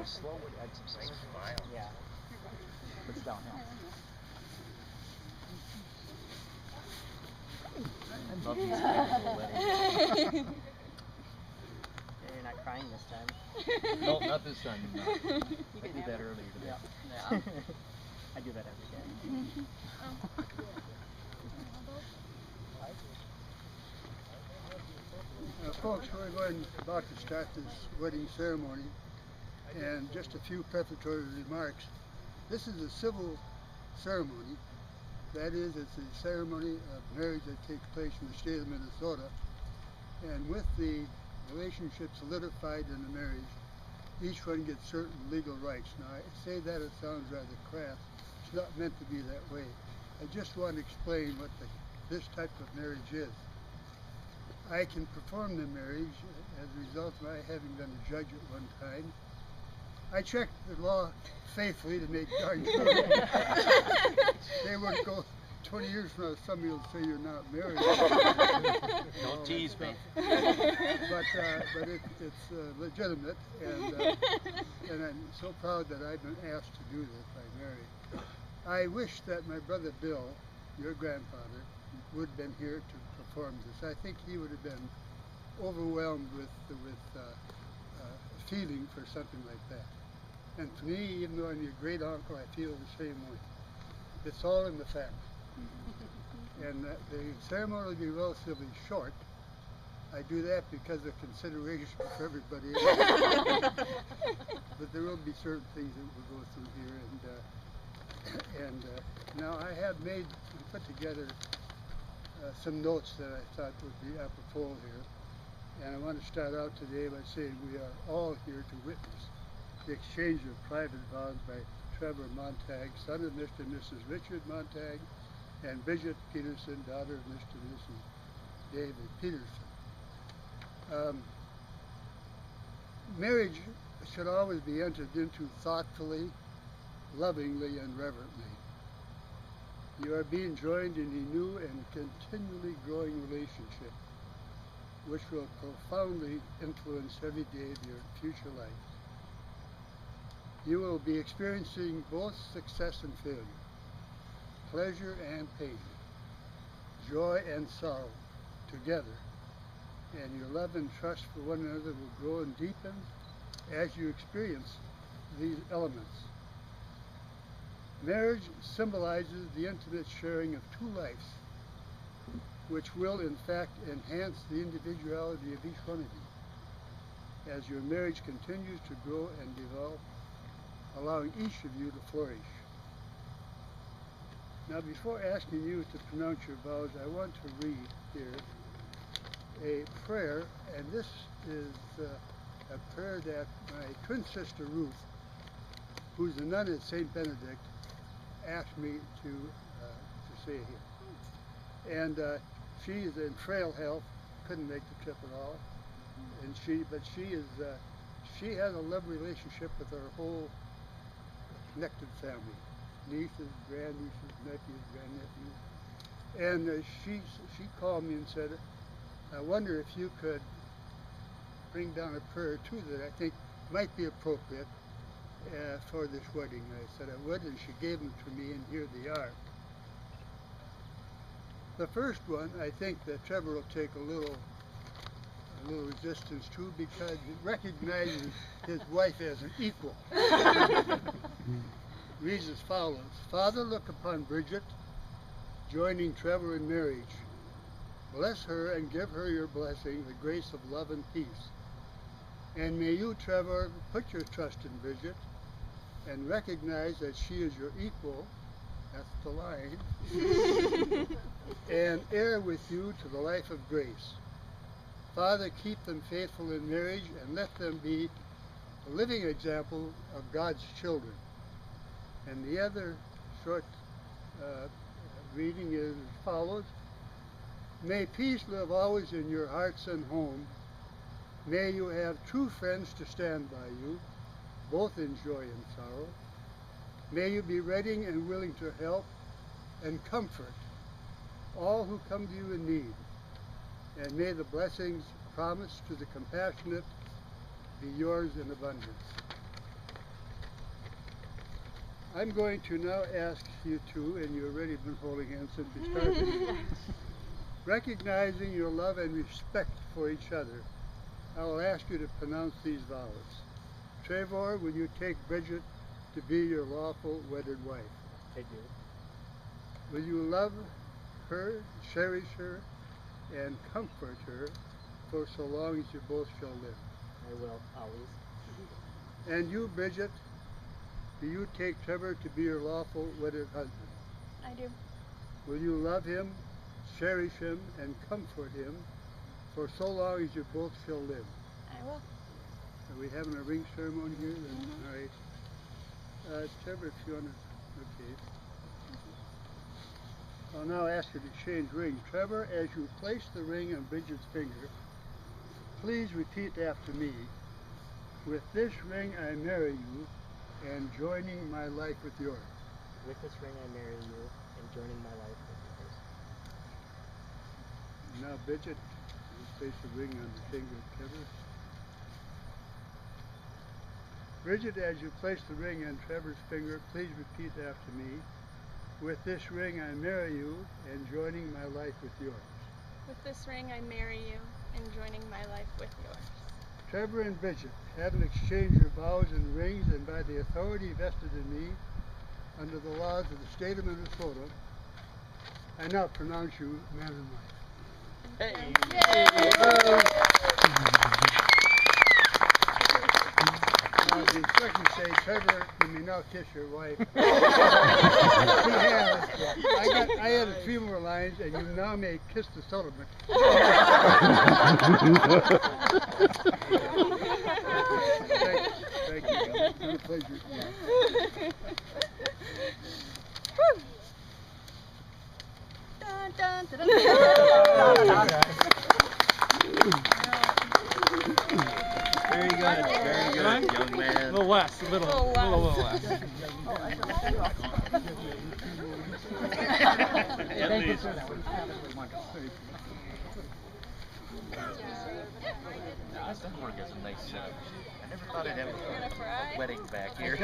Go slow with that. Nice smile. Yeah. It's downhill. I love these casual weddings. You're not crying this time. No, not this time. No. I did that earlier today. Yeah. I do that every day. Folks, we're about to start this wedding ceremony, and just a few prefatory remarks. This is a civil ceremony. That is, it's a ceremony of marriage that takes place in the state of Minnesota, and with the relationship solidified in the marriage, each one gets certain legal rights. Now, I say that it sounds rather crass. It's not meant to be that way. I just want to explain what this type of marriage is. I can perform the marriage as a result of my having been a judge at one time. I checked the law faithfully to make darn sure they wouldn't go 20 years from now, somebody will say you're not married. Don't tease me. But it's legitimate, and I'm so proud that I've been asked to do this by Mary. I wish that my brother Bill, your grandfather, would have been here to perform this. I think he would have been overwhelmed with feeling for something like that. And to me, even though I'm your great uncle, I feel the same way. It's all in the family. And the ceremony will be relatively short. I do that because of consideration for everybody else. But there will be certain things that we'll go through here. And now I have made and put together some notes that I thought would be apropos here. And I want to start out today by saying we are all here to witness the exchange of private vows by Trevour Montag, son of Mr. and Mrs. Richard Montag, and Bridget Peterson, daughter of Mr. and Mrs. David Peterson. Marriage should always be entered into thoughtfully, lovingly, and reverently. You are being joined in a new and continually growing relationship, which will profoundly influence every day of your future life. You will be experiencing both success and failure, pleasure and pain, joy and sorrow together, and your love and trust for one another will grow and deepen as you experience these elements. Marriage symbolizes the intimate sharing of two lives, which will in fact enhance the individuality of each one of you as your marriage continues to grow and develop, allowing each of you to flourish. Now, before asking you to pronounce your vows, I want to read here a prayer, and this is a prayer that my twin sister Ruth, who's a nun at St. Benedict, asked me to say here. And she is in frail health, couldn't make the trip at all, and she has a love relationship with her whole connected family, nieces, grandnieces, nephews, grandnephews, and she called me and said, I wonder if you could bring down a prayer too that I think might be appropriate for this wedding. I said I would, and she gave them to me, and here they are. The first one, I think that Trevour will take a little resistance to, because he recognizes his wife as an equal. Reads as follows: Father, look upon Bridget, joining Trevour in marriage. Bless her and give her your blessing, the grace of love and peace. And may you, Trevour, put your trust in Bridget and recognize that she is your equal, that's the line, and heir with you to the life of grace. Father, keep them faithful in marriage and let them be a living example of God's children. And the other short reading is as follows: May peace live always in your hearts and home. May you have true friends to stand by you, both in joy and sorrow. May you be ready and willing to help and comfort all who come to you in need. And may the blessings promised to the compassionate be yours in abundance. I'm going to now ask you two, and you've already been holding hands since we started, recognizing your love and respect for each other, I will ask you to pronounce these vows. Trevour, will you take Bridget to be your lawful wedded wife? I do. Will you love her, cherish her, and comfort her for so long as you both shall live? I will, always. And you, Bridget, do you take Trevor to be your lawful wedded husband? I do. Will you love him, cherish him, and comfort him for so long as you both shall live? I will. Are we having a ring ceremony here? Then? All right. Trevor, if you want to, okay. I'll now ask you to exchange rings. Trevor, as you place the ring on Bridget's finger, please repeat after me. With this ring I marry you, and joining my life with yours. With this ring I marry you, and joining my life with yours. Now, Bridget, you place the ring on the finger of Trevor. Bridget, as you place the ring on Trevor's finger, please repeat after me. With this ring I marry you, and joining my life with yours. With this ring I marry you, and joining my life with yours. Trevour and Bridget, having exchanged your vows and rings, and by the authority vested in me under the laws of the state of Minnesota, I now pronounce you man and wife. Hey! Now, the instructions say, Trevor, you may now kiss your wife. He has. I added 3 more lines, and you now may kiss the celebrant. Thank you. It's been a pleasure. Dun, dun, dun, dun, Very good, young man. A little less, a little less. Thank you, sir. That was absolutely wonderful. I want to get some nice I never thought I'd have a wedding back here.